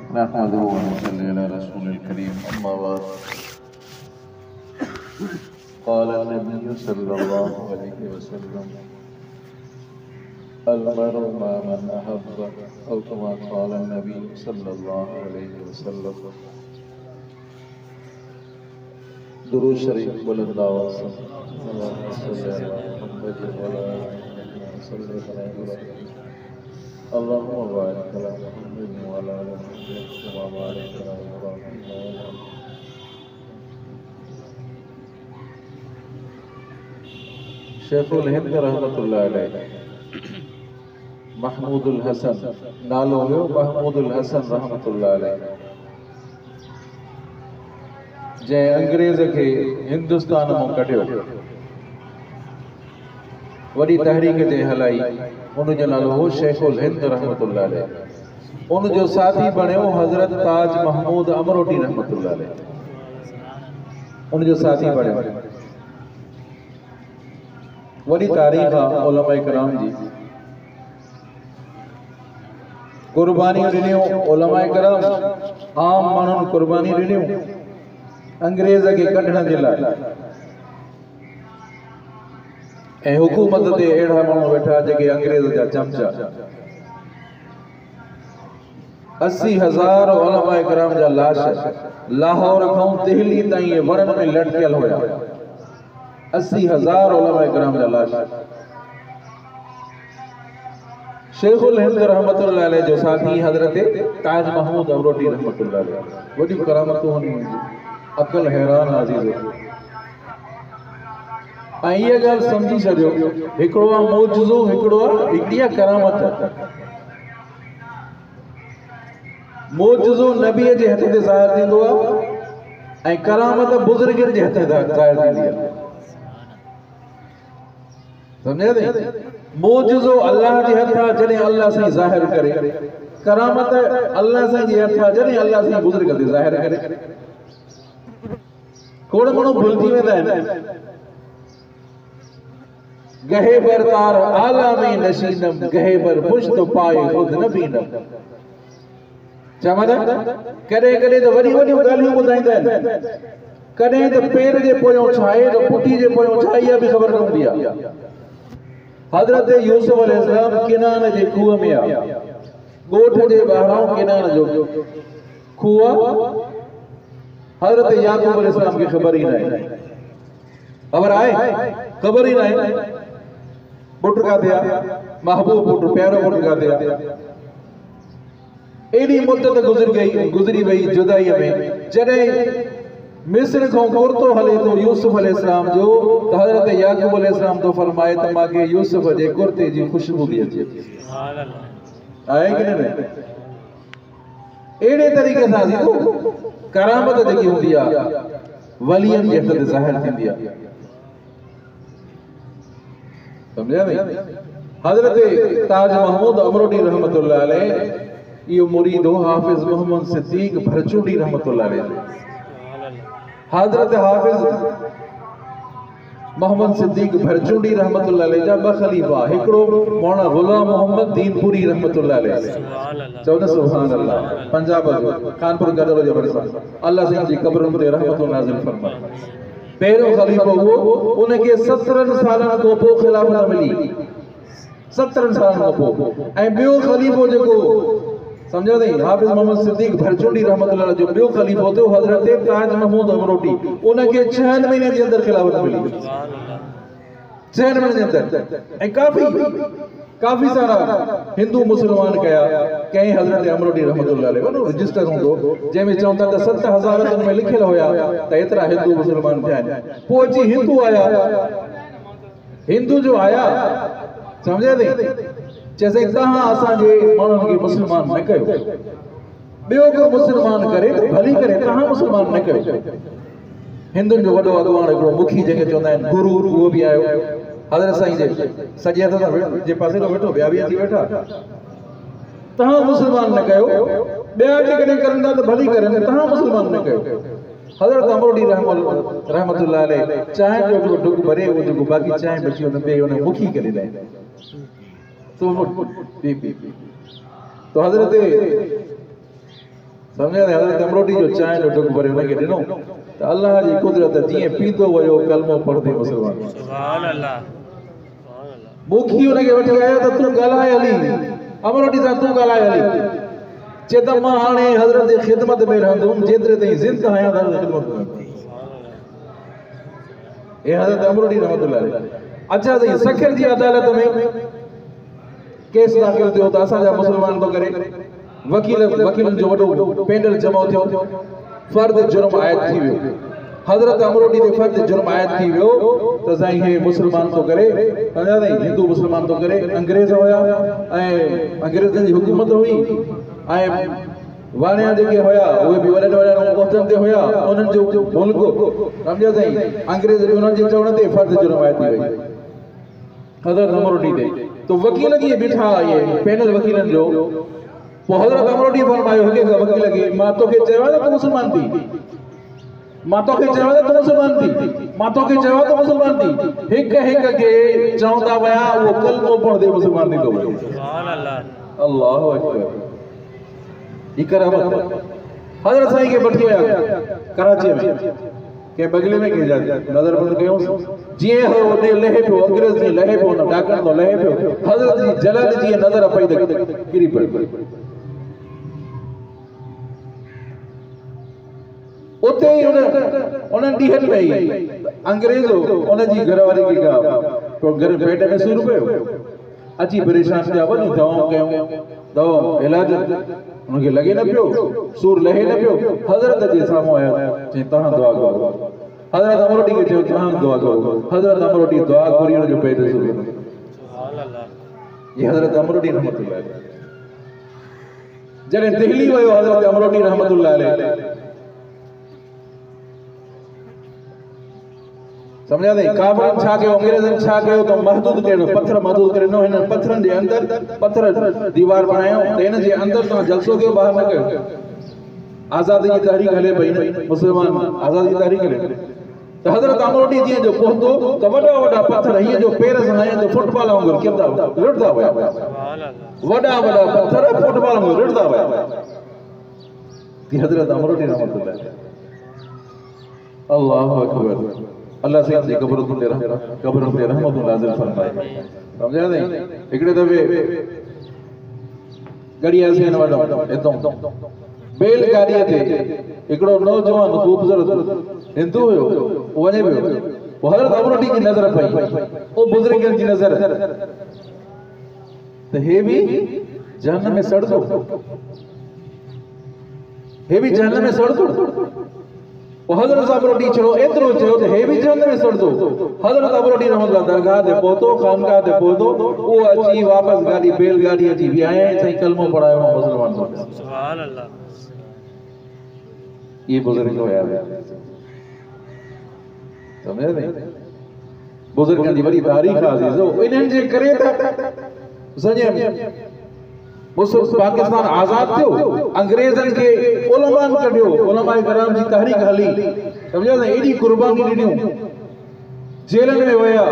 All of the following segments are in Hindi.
नहमदुहु व नसल्ली अला रसूलिल करीम अम्मा बाद क़ाल नबी सल्लल्लाहु अलैहि वसल्लम अल मरउ मा मन अहब्ब औ कमा क़ाल नबी सल्लल्लाहु अलैहि वसल्लम। दुरूद शरीफ बुलंद आवाज़ से अल्लाहुम्मा सल्लि अला मुहम्मद व अला आलि मुहम्मद अल्लाहुम्मा बारिक अला मुहम्मद व अला आलि मुहम्मद कमा बारकता अला इब्राहीम व अला शेखुल हिंद रहमतुल्लाह अलैह महमूदुल हसन नालो हुयो महमूदुल हसन रहमतुल्लाह अलैह जे अंग्रेज के हिंदुस्तान में कढियो वडी तहरीक जे हलाई उन जो नालो हो शेखुल हिंद रहमतुल्लाह अलैह। उन जो साथी बणियो हजरत ताज महमूद अमरोटी रहमतुल्लाह अलैह। उन जो साथी बणियो वडी तारीख आहे उलमा इकराम जी कुर्बानी ॾिनियूं उलमा इकराम आम माण्हुनि कुर्बानी ॾिनियूं अंग्रेज के कढण जे लाइ ऐं हुकूमत ते अहिड़ा माण्हू वेठा जेके अंग्रेज जा चमचा 80,000 उलमा इकराम जा लाश लाहौर खां दिल्ली ताईं वणनि में लटकियल हुया। 80,000 उलमा इकराम जा लाश शेखुल हिंद रहमतुल्लाह अलैह जो साथी हजरत ताज महमूद अमरोटी रहमतुल्लाह अलैह। वॾी करामतूं हुन अकल हैरान अज़ीज़ ऐं इहा ॻाल्हि सम्झी छॾियो हिकिड़ो आहे मौजज़ो हिकिड़ो आहे हिकिड़ी आहे करामत। मौजज़ो नबीअ जे हथ ते ज़ाहिर थींदो आहे ऐं करामत बुज़ुर्गनि जे हथ ते ज़ाहिर थींदी आहे। सम्झे थी मौजज़ो अल्लाह जे हथ आहे जॾहिं अल्लाह साईं ज़ाहिर करे करामत अल्लाह साईं जे हथ आहे जॾहिं अल्लाह साईं बुज़ुर्ग ते ज़ाहिर करे। खोड़ माण्हू भुलिजी वेंदा आहिनि गहे बर तार आला में नशीनम गहे बर पुश्त पाए खुद न बीनम। चवंदा कॾहिं कॾहिं त वॾियूं वॾियूं ॻाल्हियूं ॿुधाईंदा आहिनि कॾहिं त पेर जे पोयों छा आहे त पुठी जे पोयों छा इहा बि ख़बर न हूंदी आहे। हज़रत यूसुफ अलैहिस्सलाम किनान जे खूह में आहे ॻोठ जे ॿाहिरां किनान जो खूह हज़रत याकूब अलैहिस्सलाम की खबर ही नहीं खबर आए खबर ही नहीं पुट का दिया महबूब पुट प्यारो पुट का दिया। एडी मुद्दत गुजरी वही जुदाई में जॾहिं मिस्र को कुर्तो हले तो यूसुफ अलैहिस्सलाम जो तो हज़रत याकूब अलैहिस्सलाम तो फरमाए त मांखे यूसुफ जे कुर्ते जी खुशबू भी अचे आहे कि नहीं। एड़े तरीक़े सां देखो करामत जेकी हूंदी आहे वलियन जे हथ ते ज़ाहिर थींदी आहे। समझा नहीं। हजरत ताज महमूद अमरोटी रहमतुल्लाह अलैह इहो मुरीद हो हाफिज मोहम्मद सिद्दीक भरचूडी रहमतुल्लाह अलैह। हजरत हाफिज मोहम्मद सिद्दीक भरचूडी रहमतुल्लाह अलैह जा ब खलीफा हिकिड़ो मौलाना गुलाम मोहम्मद दीनपुरी रहमतुल्लाह अलैह चवंदा सुभान अल्लाह पंजाब जो कानपुर गदर जो भरिसां अल्लाह साईं जी क़ब्रुनि ते रहमत नाज़िल फरमाए। पहिरियों खलीफ़ो हुओ उनखे 17 सालनि खां पोइ ख़िलाफ़त मिली 17 सालनि खां पोइ ऐं ॿियो खलीफ़ो जेको समझो नहीं हाफिज मोहम्मद सिद्दीक भरचूडी रहमतुल्लाह जो ॿियो खलीफ़ो थियो हज़रत ताज महमूद अमरोटी उनखे 6 महीने जे अंदर ख़िलाफ़त मिली 6 महीने जे अंदर ऐं काफ़ी सारा हिंदू मुसलमान कया कई हज़रत अमरोटी रहमतुल्लाह अलैह वनो रजिस्टर हूंदो जंहिंमें चवंदा त 7,000 में लिखियल हुया त एतिरा हिंदू मुसलमान थिया आहिनि। पोइ अची हिंदू आया हिंदू जो आया समझे थी चइसई तव्हां असांजे माण्हुनि खे मुसलमान न कयो ॿियो को मुसलमान करे त भली करे तव्हां मुसलमान न कयो। हिंदुनि जो वॾो अॻवान हिकिड़ो मुखी जंहिंखे चवंदा आहिनि गुरु उहो बि आयो हज़रत साईं जे सॼे हथ जे पासे तो वेठो ॿिया बि अची वेठा तव्हां मुसलमान न कयो ॿिया जेकॾहिं करंदा त भली करनि तव्हां मुसलमान न कयो। हज़रत अमरोटी रहमतुल्लाह अलैह चांहि जो हिकिड़ो ढुक भरे उहो जेको बाक़ी चांहि बची हुन ॿिए हुन मुखी करे ॾिनई तो हज़रत समझे हज़रत अमरोटी जो चाय जो ढुक भरे उनके ॾिनो त अल्लाह जी कुदरत जीअं पीतो वियो कलमो पढ़ंदे मुस्लमान सुभान अल्लाह मुखी उनखे वठी आया त तूं ॻाल्हाए हली अमरोटी सां तूं ॻाल्हाए हली चए त मां हाणे हज़रत जी ख़िदमत में रहंदुमि जेतिरे ताईं ज़िंदह आहियां त ख़िदमत कंदुमि हे हज़रत अमरोटी रहमतुल्लाह अलैह अच्छा त सखर जी अदालत में केस दाख़िल थियो त असांजा मुस्लमान तो करे वकीलन जो वॾो पैनल जमा थियो फर्द जुर्म आयत थी वियो हज़रत अमरोटी ते फर्द जुर्म आयत थी वियो त साईं हे मुस्लमान तो करे हिंदू मुस्लमान तो करे अंग्रेज हुया ऐं अंग्रेज़नि जी हुकूमत हुई ऐं वाणिया जेके हुया उहे बि वॾनि पहुचनि ते हुया उन्हनि जो मुल्क सम्झो साईं अंग्रेज उन्हनि जे चवण ते फर्द जुर्म आयत थी वई हज़रत अमरोटी ते तो वकील कीअं बीठा इहे पैनल वकीलनि जो पोइ हज़रत अमरोटी फरमायो हिकु वकील खे मां तोखे चयो आहे त तूं मुस्लमान थी मां तोखे चयो आहे त तूं मुस्लमान थी मां तोखे चयो आहे त मुस्लमान थी हिक हिक खे चवंदा विया उहो कलमो पढ़ंदे मुस्लमान थी थो वञे सुभान अल्लाह अल्लाहु अकबर ही करामत हज़रत साईं खे वठी विया कराची में के बगले में के नज़र बंद कयोसि जीअं उते लहे पियो अंग्रेज़ जीअं लहे पियो उन डाकण तो लहे पियो हज़रत जी जलाल जी नज़र पई त किरी पई उते ही उन्हनि ॾींहंनि में ई अंग्रेज़ उन जी घरवारी खे का घर पेट में सूर पियो अची परेशान थिया वञूं दवाऊं कयूं दवा इलाज उनखे लॻे न पियो सूर लहे न पियो हज़रत जे साम्हूं आया चई तव्हां दुआ करो हज़रत अमरोटी खे चयो तव्हां दुआ करो हज़रत अमरोटी दुआ करी उनजो पेट सूर सुभान अल्लाह ये हज़रत अमरोटी रहमतुल्लाह अलैह जॾहिं दिल्ली वियो हज़रत अमरोटी रहमतुल्लाह अलैह समझा नहीं काबरन छा कयो अंग्रेज़न छा कयो तो महदूद कयो पत्थर महदूद करे नो इन पत्थरन जे अंदर पत्थर दीवार बनायो त इन जे अंदर तो जलसो कयो बाहर न कयो आजादी की तहरीक हले पई मुसलमान आजादी की तहरीक हले त हज़रत अमरोटी जी जो पहुतो त वडा वडा पत्थर हिय जो पैर सां आया तो फुटबॉल वांगुर किरदा रुड़दा हुआ सुभान अल्लाह वडा वडा पत्थर फुटबॉल वांगुर रुड़दा हुआ कि हज़रत अमरोटी रहमतुल्लाह अल्लाहु अकबर अल्लाह से जी कब्र ते रहमत नाज़िल फरमाए समझा नहीं एकड़े दफे गड़िया से वडो एतो बेल गाड़ी ते एकड़ो नौजवान खूबसूरत हिंदू हुयो वने पियो हज़रत अमरोटी की नजर पई ओ बुजुर्गन जी नजर त हे भी जहन्नम में सड़दो हे भी जहन्नम में सड़दो हज़रत अमरोटी चलो एतरो चयो त हे भी जहन्नम में सड़दो हज़रत अमरोटी रहमतुल्लाह दरगाह ते पहुतो खानगाह ते पहुतो ओ अची वापस गाड़ी बेल गाड़ी अची भी आए सही कलमो पढ़ायो मुसलमान को सुभान अल्लाह ये बुजुर्ग होया समझे नहीं बुजुर्गन जी बड़ी तारीख अजीजो इन्हनि जे करे त सॼे पाकिस्तान आजाद थियो अंग्रेजन के उलमान कढियो उलमाए कराम जी तहरीक हली समझा नहीं एडी कुर्बानी ॾिनियूं जेलन में वया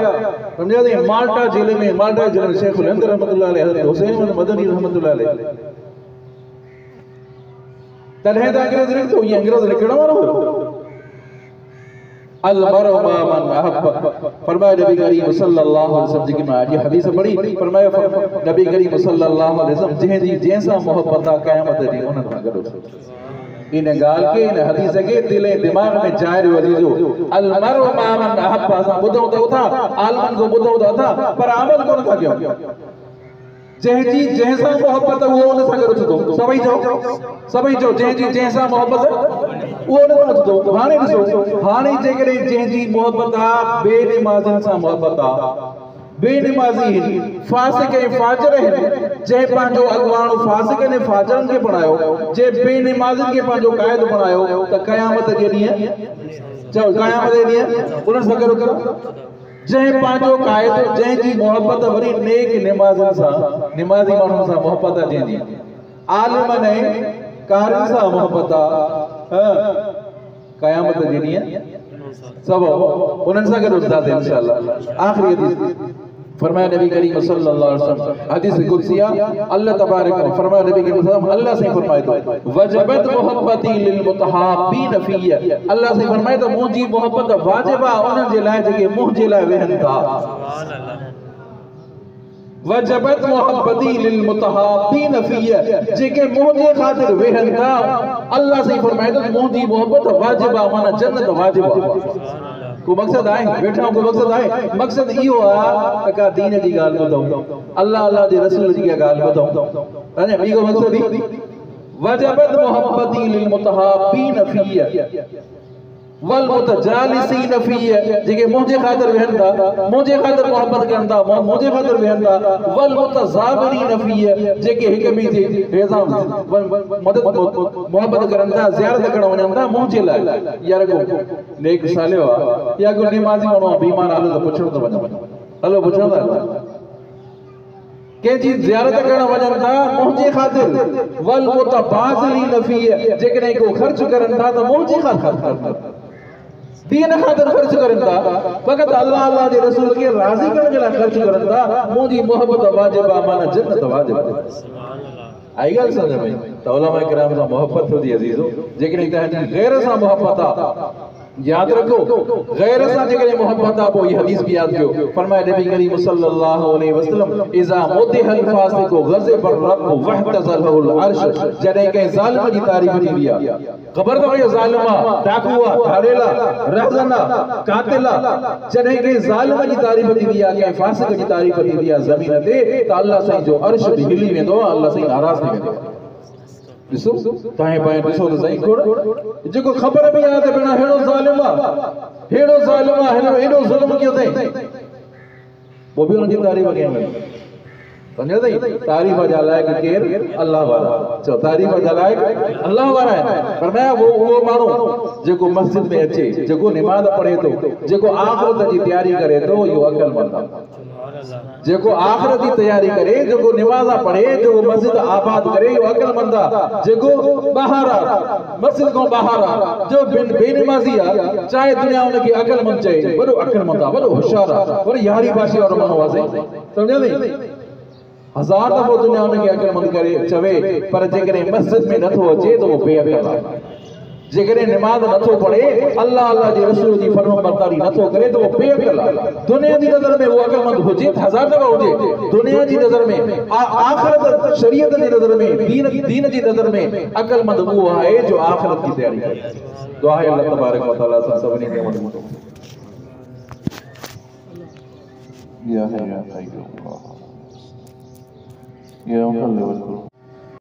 समझा नहीं माल्टा जेल में शेख हिंद रहमतुल्लाह अलैह हज़रत हुसैन मदनी रहमतुल्लाह अलैह तॾहिं त अंग्रेज लिखतो ये अंग्रेज लिखण वारो अल मरउ मा मन अहब फरमाया नबी करीम सल्लल्लाहु अलैहि वसल्लम जी मां ये हदीस पढ़ी फरमाया नबी करीम सल्लल्लाहु अलैहि वसल्लम जंहिंजी जंहिंसां मोहब्बत आहे क़यामत ॾींहुं उन्हनि सां गॾु इन ॻाल्हि खे इन हदीस खे दिल ऐं दिमाग़ में चाढ़ियो अजीजो अल मरउ मा मन अहब असां ॿुधूं त उथा आलमन को ॿुधूं त उथा पर अमल कोन था कयूं जंहिंजी जंहिंसां मोहब्बत उहो उन सां गॾु उथंदो सभई चओ जंहिंजी जंहिंसां मोहब्बत उहो न उथंदो हाणे ॾिसो हाणे जेकॾहिं जंहिंजी मोहब्बत आहे बेनिमाज़नि सां मोहब्बत आहे बेनिमाज़ी आहिनि फासिक ऐं फाजिर आहिनि जंहिं पंहिंजो अॻुवाणो फासिकनि ऐं फाजिरनि खे बणायो जंहिं बेनिमाज़नि खे पंहिंजो क़ाइद बणायो त क़यामत जे ॾींहुं चओ क़यामत जे ॾींहुं उन्हनि सां गॾु करो जंहिं पंहिंजो क़ाइद जंहिंजी मोहब्बत वरी नेक निमाज़नि सां निमाज़ी माण्हुनि सां मोहब्बत आहे जंहिंजी आलिमन ऐं कारी सां मोहब्बत आहे क़यामत जे ॾींहुं सब उन्हनि सां गॾु उथंदासीं इंशाअल्लाह आख़िरी हदीस फरमाया नबी करीम सल्लल्लाहु अलैहि वसल्लम हदीस कुदसिया अल्लाह तबारक व फरमाया नबी करीम सल्लल्लाहु अलैहि वसल्लम अल्लाह से फरमाए तो वजबत मोहब्बती लिल मुतहाब्बीन फिया अल्लाह से फरमाए तो मुंहिंजी मोहब्बत वाजिबा उन्हनि जे लाइ जेके मुंहिंजे लाइ वेहनि था। सुभान अल्लाह। वजबत मोहब्बती लिल मुतहाब्बीन फिया जेके मुंहिंजे ख़ातिर वेहनि था अल्लाह से फरमाए तो मुंहिंजी मोहब्बत वाजिबा माना जन्नत वाजिबा। को मकसद आए बैठा को मकसद आए मकसद इहो आ का दीन जी गाल ॿुधऊं अल्लाह अल्लाह जे रसूल जी गाल ॿुधऊं अने ॿी को मकसद ई वजबत मोहब्बती लिल मुतहाब्बीन फिया वल मुतजालिसीन फिया जेके मुंहिंजे ख़ातिर वेहनि था मुंहिंजे ख़ातिर मोहब्बत कनि था मुंहिंजे ख़ातिर वेहनि था वल मुतज़ाबिरीन फिया जेके हिक ॿिए जी रेज़ा मदद मोहब्बत करनि था ज़ियारत करण वञनि था मुंहिंजे लाइ यार को नेक सालियो आ या को निमाज़ी माण्हू बीमार आलो त पुछण थो वञे हलो पुछो था के जी ज़ियारत करण वञनि था मुंहिंजे ख़ातिर वल मुतबाज़िलीन फिया जेकॾहिं को ख़र्च करनि था त मुंहिंजे ख़ातिर दीन खातिर खर्च करनि था फ़क़त अल्लाह अल्लाह जे रसूल खे राज़ी करण जे लाइ खर्च करनि था मुंहिंजी मोहब्बत वाजिबा माना जन्नत वाजिबा। सुभान अल्लाह। आई ॻाल्हि सम्झ में त उलमा किराम सां मोहब्बत थी अज़ीज़ो जेकॾहिं तव्हांजी गैर सां मोहब्बत आहे याद रखो गैर सां जेकॾहिं मोहब्बत आहे पोइ इहा हदीस बि यादि कयो फरमाया नबी करीम सल्लल्लाहु अलैहि वसल्लम इज़ा मुदिहल फासिकु गज़िब रब वहतज़लहुल अर्श जॾहिं कंहिं ज़ालिम जी तारीफ़ थींदी आहे ख़बर अथव इहो ज़ालिम आहे डाकू आहे धाड़ेला रहज़न आहे कातिल आहे जॾहिं कंहिं ज़ालिम जी तारीफ़ थींदी आहे कंहिं फासिक जी तारीफ़ थींदी आहे ज़मीन ते त अल्लाह साईं जो अर्श बि हिली वेंदो आहे अल्लाह साईं नाराज़ थी वेंदो आहे। ॾिसो तव्हां पाण ॾिसो त सही खोड़ जेको ख़बर बि आहे त भेण हेड़ो ज़ालिम आहे हेड़ो ज़ुल्म कयो अथई पोइ बि हुनजी तारीफ़ कयूं समझो अथई तारीफ़ जा लाइक़ केरु अल्लाह वारा चओ तारीफ़ जा लाइक़ अल्लाह वारा आहिनि फरमाया उहो माण्हू जेको मस्जिद में अचे जेको निमाज़ पढ़े थो जेको आख़िरत जी तयारी करे थो इहो अक़लमंद आहे जेको आख़िरत जी तयारी करे जेको निमाज़ पढ़े जेको मस्जिद आबाद करे इहो अक़लमंद आहे जेको ॿाहिरि आहे मस्जिद खां ॿाहिरि आहे जो बेनिमाज़ी आहे चाहे दुनिया हुनखे अक़लमंद चए वॾो अक़लमंद आहे वॾो होशियारु आहे वरी यारहीं पासे वारो माण्हू आहे सम्झो नी हज़ार दफ़ो दुनिया हुनखे अक़लमंद करे चवे पर जेकॾहिं मस्जिद में नथो अचे त उहो बेअक़ल आहे जेकॾहिं निमाज़ नथो पढ़े अल्लाह अल्लाह जे रसूल जी फरमाबरदारी नथो करे तो वो बेअक़ल आहे दुनिया जी नज़र में वो अक़लमंद हुजे हज़ार दफ़ा हुजे दुनिया जी नज़र में आख़िरत शरीयत जी नज़र में दीन जी नज़र में अक़लमंद वो आहे जो आख़िरत की तैयारी करे। दुआ है अल्लाह तबारक व तआला सां सभिनी खे मदद या है या